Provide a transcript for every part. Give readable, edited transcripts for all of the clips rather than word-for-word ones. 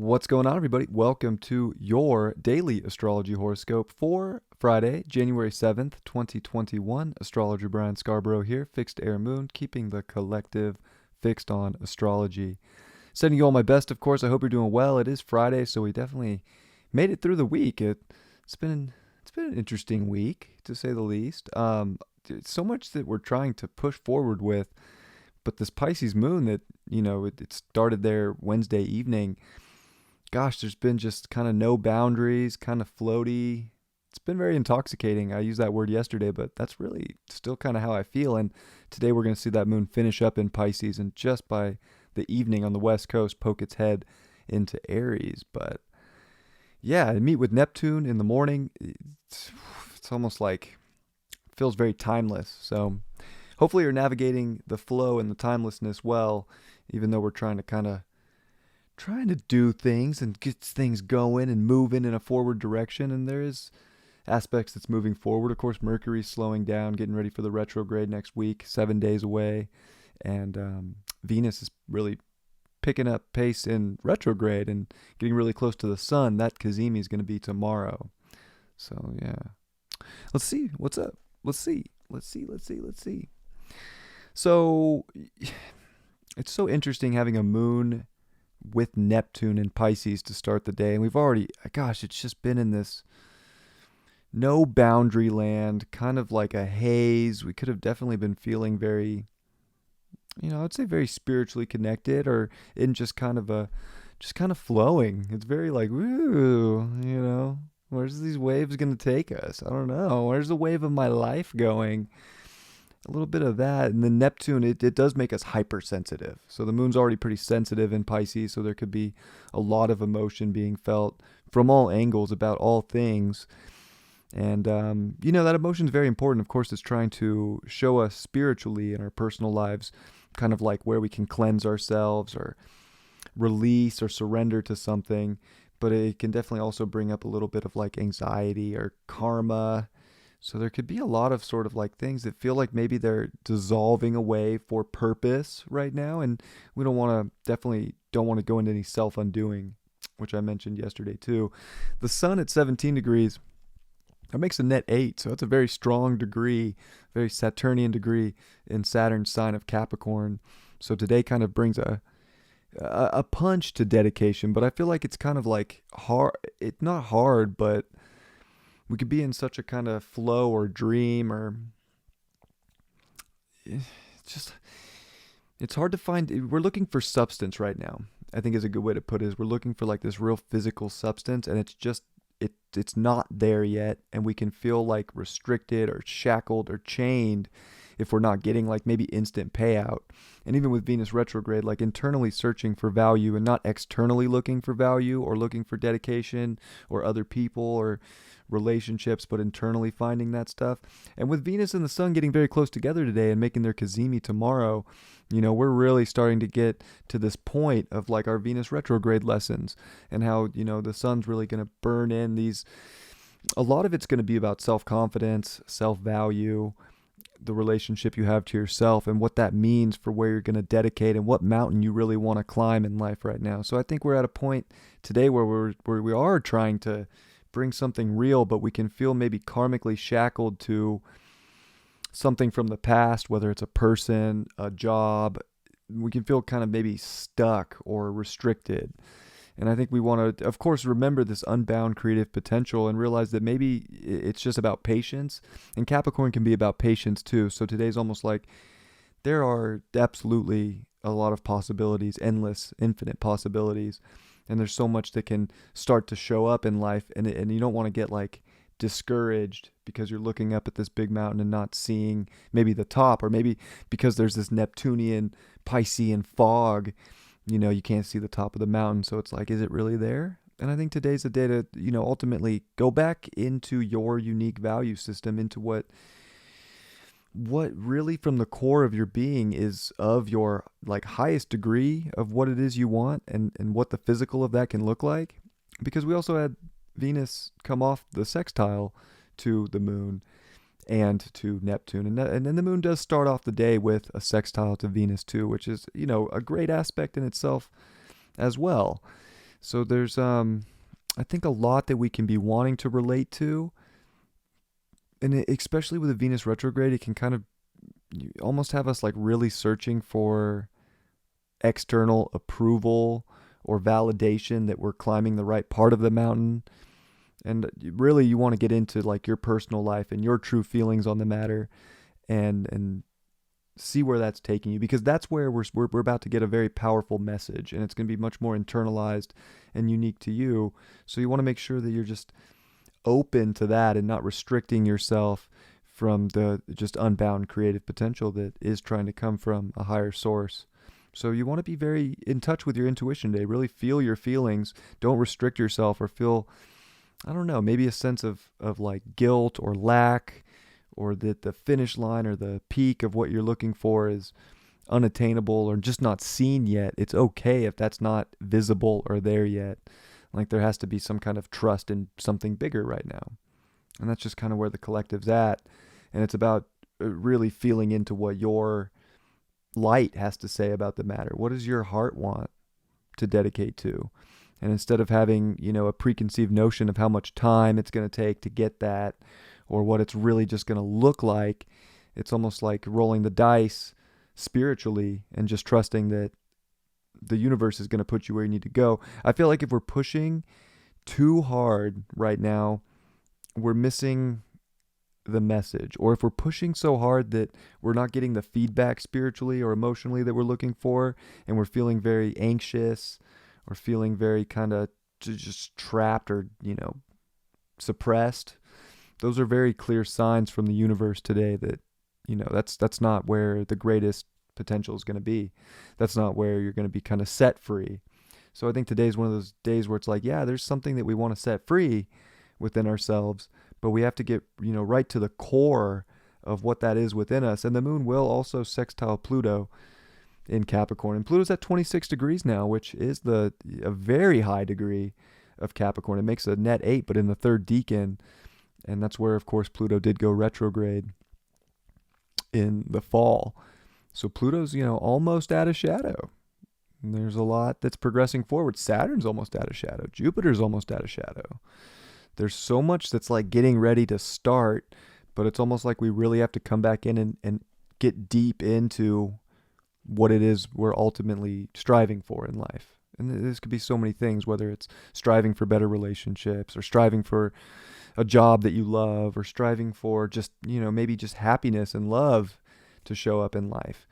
What's going on, everybody? Welcome to your daily astrology horoscope for Friday, January 7th, 2021. Astrologer Brian Scarborough here, fixed air moon, keeping the collective fixed on astrology. Sending you all my best, of course. I hope you're doing well. It is Friday, so we definitely made it through the week. It's been an interesting week, to say the least. So much that we're trying to push forward with, but this Pisces moon that, it started there Wednesday evening. Gosh, there's been just kind of no boundaries, kind of floaty. It's been very intoxicating. I used that word yesterday, but that's really still kind of how I feel. And today we're going to see that moon finish up in Pisces and just by the evening on the West Coast poke its head into Aries. But yeah, I meet with Neptune in the morning. It's almost like, feels very timeless. So hopefully you're navigating the flow and the timelessness well, even though we're trying to do things and get things going and moving in a forward direction. And there is aspects that's moving forward. Of course, Mercury's slowing down, getting ready for the retrograde next week, 7 days away. And Venus is really picking up pace in retrograde and getting really close to the sun. That Kazemi is going to be tomorrow. So, yeah. Let's see. What's up? Let's see. So, it's so interesting having a moon with Neptune in Pisces to start the day. And we've already, gosh, it's just been in this no boundary land, kind of like a haze. We could have definitely been feeling very, I'd say very spiritually connected, or in just kind of flowing. It's very like, woo, where's these waves going to take us? I don't know. Where's the wave of my life going? A little bit of that. And then Neptune, it does make us hypersensitive. So the moon's already pretty sensitive in Pisces, so there could be a lot of emotion being felt from all angles about all things. And, that emotion is very important. Of course, it's trying to show us spiritually in our personal lives, kind of like where we can cleanse ourselves or release or surrender to something. But it can definitely also bring up a little bit of like anxiety or karma. So there could be a lot of sort of like things that feel like maybe they're dissolving away for purpose right now. And we definitely don't want to go into any self-undoing, which I mentioned yesterday too. The sun at 17 degrees, that makes a net 8. So that's a very strong degree, very Saturnian degree in Saturn's sign of Capricorn. So today kind of brings a punch to dedication, but I feel like it's kind of like hard. It's not hard, but we could be in such a kind of flow or dream, or it's hard to find. We're looking for substance right now, I think is a good way to put it. Is we're looking for like this real physical substance, and it's not there yet, and we can feel like restricted or shackled or chained if we're not getting like maybe instant payout. And even with Venus retrograde, like internally searching for value and not externally looking for value or looking for dedication or other people or relationships, but internally finding that stuff. And with Venus and the sun getting very close together today and making their Kazemi tomorrow, we're really starting to get to this point of like our Venus retrograde lessons and how, the sun's really going to burn in these. A lot of it's going to be about self-confidence, self-value, the relationship you have to yourself, and what that means for where you're going to dedicate and what mountain you really want to climb in life right now. So I think we're at a point today where we are trying to bring something real, but we can feel maybe karmically shackled to something from the past, whether it's a person, a job. We can feel kind of maybe stuck or restricted. And I think we want to, of course, remember this unbound creative potential and realize that maybe it's just about patience. And Capricorn can be about patience too. So today's almost like there are absolutely a lot of possibilities, endless, infinite possibilities. And there's so much that can start to show up in life. And you don't want to get like discouraged because you're looking up at this big mountain and not seeing maybe the top, or maybe because there's this Neptunian Piscean fog, you can't see the top of the mountain. So it's like, is it really there? And I think today's a day to, ultimately go back into your unique value system, into what really from the core of your being is of your like highest degree of what it is you want, and what the physical of that can look like. Because we also had Venus come off the sextile to the moon and to Neptune. And then the moon does start off the day with a sextile to Venus too, which is, a great aspect in itself as well. So there's I think a lot that we can be wanting to relate to, and especially with the Venus retrograde, it can kind of almost have us like really searching for external approval or validation that we're climbing the right part of the mountain. And really, you want to get into like your personal life and your true feelings on the matter, and see where that's taking you, because that's where we're about to get a very powerful message, and it's going to be much more internalized and unique to you. So you want to make sure that you're just open to that and not restricting yourself from the just unbound creative potential that is trying to come from a higher source. So you want to be very in touch with your intuition today. Really feel your feelings. Don't restrict yourself or feel, I don't know, maybe a sense of like guilt or lack, or that the finish line or the peak of what you're looking for is unattainable or just not seen yet. It's okay if that's not visible or there yet. Like there has to be some kind of trust in something bigger right now. And that's just kind of where the collective's at. And it's about really feeling into what your light has to say about the matter. What does your heart want to dedicate to? And instead of having, a preconceived notion of how much time it's going to take to get that, or what it's really just going to look like, it's almost like rolling the dice spiritually and just trusting that the universe is going to put you where you need to go. I feel like if we're pushing too hard right now, we're missing the message. Or if we're pushing so hard that we're not getting the feedback spiritually or emotionally that we're looking for, and we're feeling very anxious or feeling very kind of just trapped or, suppressed, those are very clear signs from the universe today that, that's not where the greatest potential is going to be. That's not where you're going to be kind of set free. So I think today's one of those days where it's like, yeah, there's something that we want to set free within ourselves, but we have to get, right to the core of what that is within us. And the moon will also sextile Pluto in Capricorn. And Pluto's at 26 degrees now, which is a very high degree of Capricorn. It makes a net 8, but in the third decan. And that's where, of course, Pluto did go retrograde in the fall. So Pluto's, almost out of shadow. And there's a lot that's progressing forward. Saturn's almost out of shadow. Jupiter's almost out of shadow. There's so much that's like getting ready to start, but it's almost like we really have to come back in and get deep into what it is we're ultimately striving for in life. And this could be so many things, whether it's striving for better relationships, or striving for a job that you love, or striving for just, maybe just happiness and love to show up in life.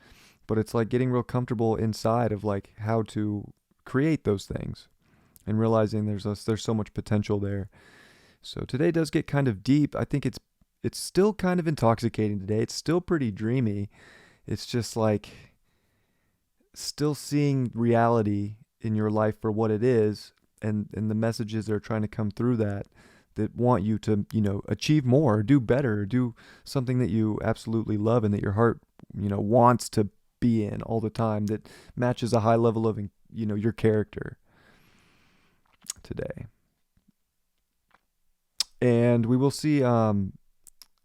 But it's like getting real comfortable inside of like how to create those things, and realizing there's so much potential there. So today does get kind of deep. I think it's still kind of intoxicating today. It's still pretty dreamy. It's just like still seeing reality in your life for what it is, and the messages that are trying to come through that want you to, achieve more, do better, do something that you absolutely love and that your heart, wants to be in all the time, that matches a high level of, your character today. And we will see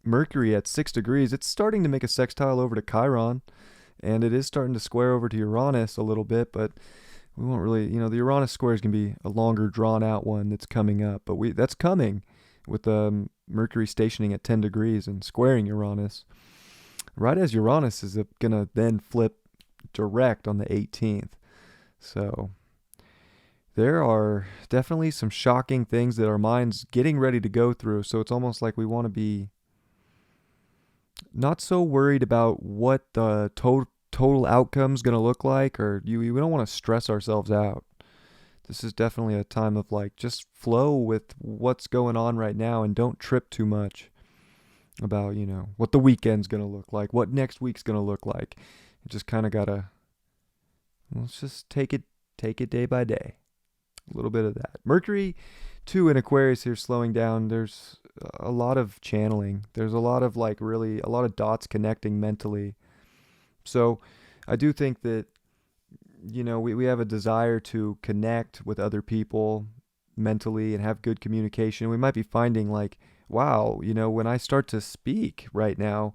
Mercury at 6 degrees. It's starting to make a sextile over to Chiron, and it is starting to square over to Uranus a little bit, but we won't really, the Uranus square is going to be a longer drawn out one that's coming up, but that's coming with Mercury stationing at 10 degrees and squaring Uranus, right as Uranus is going to then flip direct on the 18th. So there are definitely some shocking things that our mind's getting ready to go through. So it's almost like we want to be not so worried about what the total outcome's going to look like, or we don't want to stress ourselves out. This is definitely a time of like just flow with what's going on right now, and don't trip too much about, what the weekend's going to look like, what next week's going to look like. You just kind of got to, let's just take it day by day. A little bit of that. Mercury, too, in Aquarius here slowing down. There's a lot of channeling. There's a lot of like really a lot of dots connecting mentally. So I do think that, we have a desire to connect with other people mentally and have good communication. We might be finding like, wow, when I start to speak right now,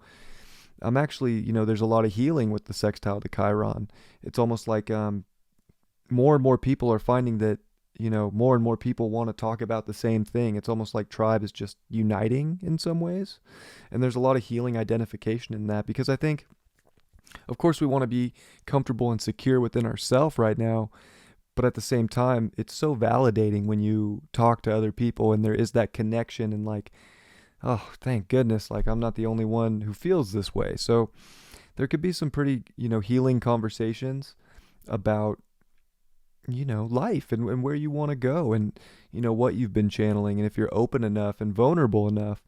I'm actually, there's a lot of healing with the sextile to Chiron. It's almost like more and more people are finding that, more and more people want to talk about the same thing. It's almost like tribe is just uniting in some ways. And there's a lot of healing identification in that, because I think, of course, we want to be comfortable and secure within ourselves right now. But at the same time, it's so validating when you talk to other people and there is that connection, and like, oh, thank goodness, like I'm not the only one who feels this way. So there could be some pretty, healing conversations about, life and where you want to go, and, what you've been channeling. And if you're open enough and vulnerable enough,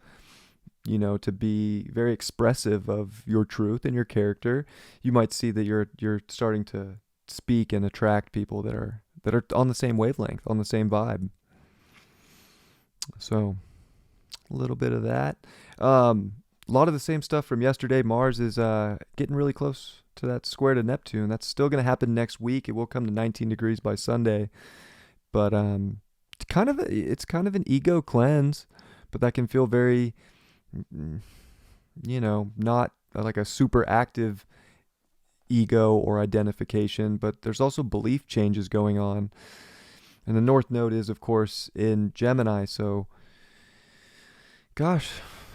to be very expressive of your truth and your character, you might see that you're starting to speak and attract people that are on the same wavelength, on the same vibe. So a little bit of that. A lot of the same stuff from yesterday. Mars is getting really close to that square to Neptune. That's still going to happen next week. It will come to 19 degrees by Sunday. But it's kind of an ego cleanse, but that can feel very, not like a super active ego or identification, but there's also belief changes going on. And the North Node is, of course, in Gemini. So, gosh,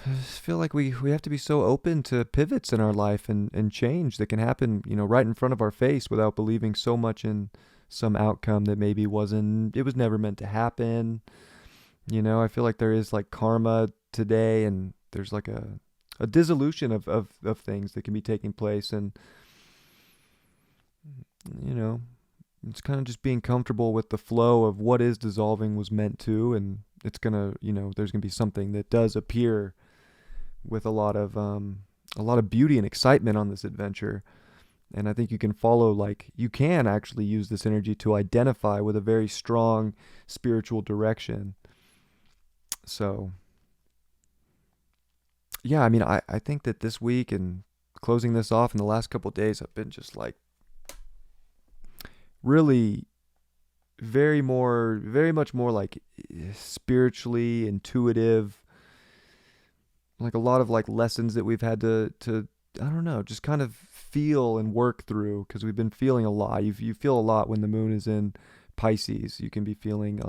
I just feel like we have to be so open to pivots in our life and change that can happen, right in front of our face, without believing so much in some outcome that maybe it was never meant to happen. I feel like there is like karma today, and there's like a dissolution of things that can be taking place. And, it's kind of just being comfortable with the flow of what is dissolving was meant to, and it's gonna, there's gonna be something that does appear with a lot of beauty and excitement on this adventure. And I think you can actually use this energy to identify with a very strong spiritual direction. So, yeah, I mean, I think that this week and closing this off in the last couple of days, I've been just like really very much more like spiritually intuitive, like a lot of like lessons that we've had to I don't know, just kind of feel and work through, because we've been feeling a lot. You feel a lot when the moon is in Pisces. You can be feeling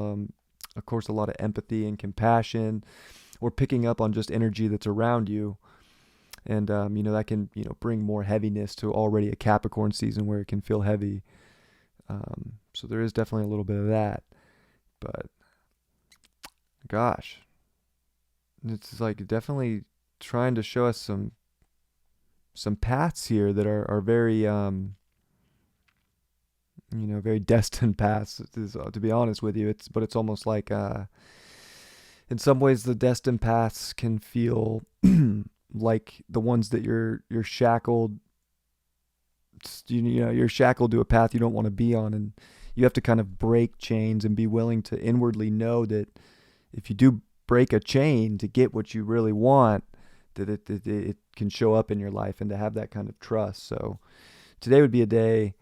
of course, a lot of empathy and compassion, or picking up on just energy that's around you. And that can bring more heaviness to already a Capricorn season where it can feel heavy. So there is definitely a little bit of that. But gosh, it's like definitely trying to show us some paths here that are very very destined paths, to be honest with you. It's almost like in some ways the destined paths can feel like the ones that you're shackled. You're shackled to a path you don't want to be on, and you have to kind of break chains and be willing to inwardly know that if you do break a chain to get what you really want, that it can show up in your life, and to have that kind of trust. So today would be a day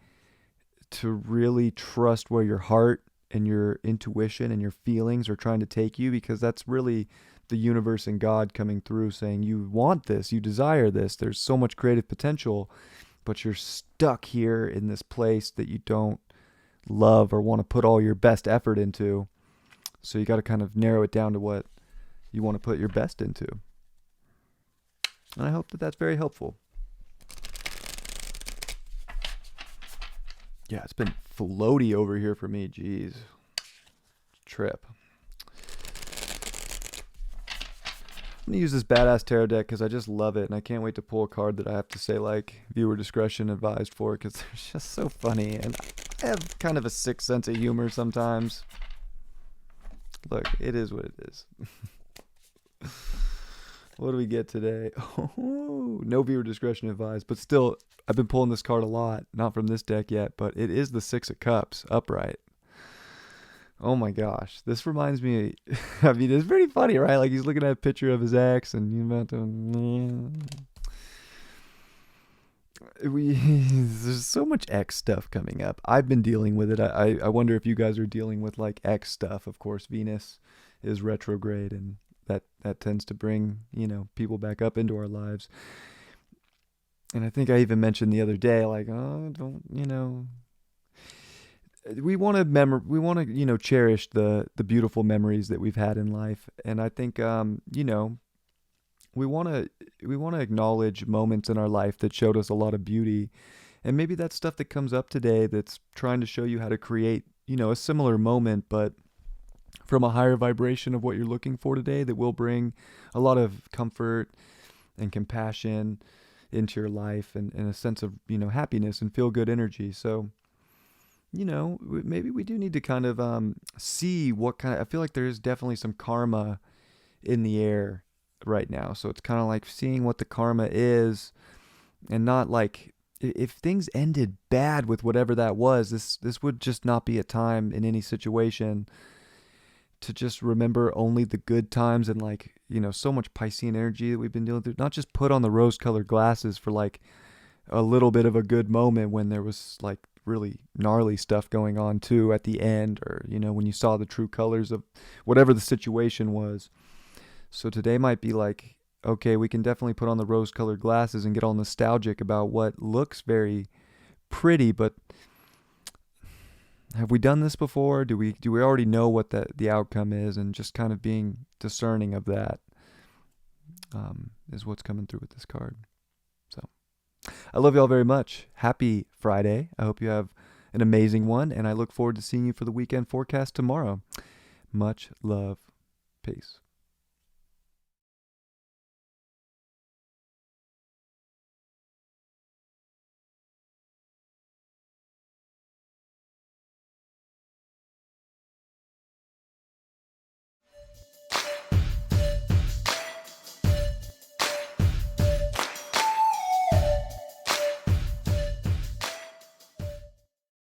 to really trust where your heart and your intuition and your feelings are trying to take you, because that's really the universe and God coming through saying, you want this, you desire this, there's so much creative potential, but you're stuck here in this place that you don't love or want to put all your best effort into. So you got to kind of narrow it down to what you want to put your best into. And I hope that that's very helpful. Yeah, it's been floaty over here for me. Jeez. Trip. I'm going to use this badass tarot deck because I just love it, and I can't wait to pull a card that I have to say, like, viewer discretion advised for, because they're just so funny, and I have kind of a sick sense of humor sometimes. Look, it is what it is. What do we get today? Oh, no viewer discretion advised, but still, I've been pulling this card a lot. Not from this deck yet, but it is the Six of Cups, upright. Oh my gosh, this reminds me, I mean, it's pretty funny, right? Like, he's looking at a picture of his ex, and you about to, there's so much ex stuff coming up. I've been dealing with it. I wonder if you guys are dealing with, like, ex stuff. Of course, Venus is retrograde, and that tends to bring, people back up into our lives. And I think I even mentioned the other day, like, oh, don't, we want to, cherish the beautiful memories that we've had in life. And I think, we want to we want to acknowledge moments in our life that showed us a lot of beauty. And maybe that's stuff that comes up today that's trying to show you how to create, a similar moment, but from a higher vibration of what you're looking for today, that will bring a lot of comfort and compassion into your life, and a sense of, happiness and feel good energy. So, maybe we do need to kind of see what kind of, I feel like there is definitely some karma in the air right now. So it's kind of like seeing what the karma is, and not like, if things ended bad with whatever that was, this would just not be a time in any situation to just remember only the good times. And like, so much Piscean energy that we've been dealing through, not just put on the rose colored glasses for like a little bit of a good moment when there was like really gnarly stuff going on too at the end, or when you saw the true colors of whatever the situation was. So today might be like, okay, we can definitely put on the rose colored glasses and get all nostalgic about what looks very pretty, but have we done this before? Do we already know what the outcome is? And just kind of being discerning of that, is what's coming through with this card. So I love y'all very much. Happy Friday. I hope you have an amazing one, and I look forward to seeing you for the weekend forecast tomorrow. Much love. Peace.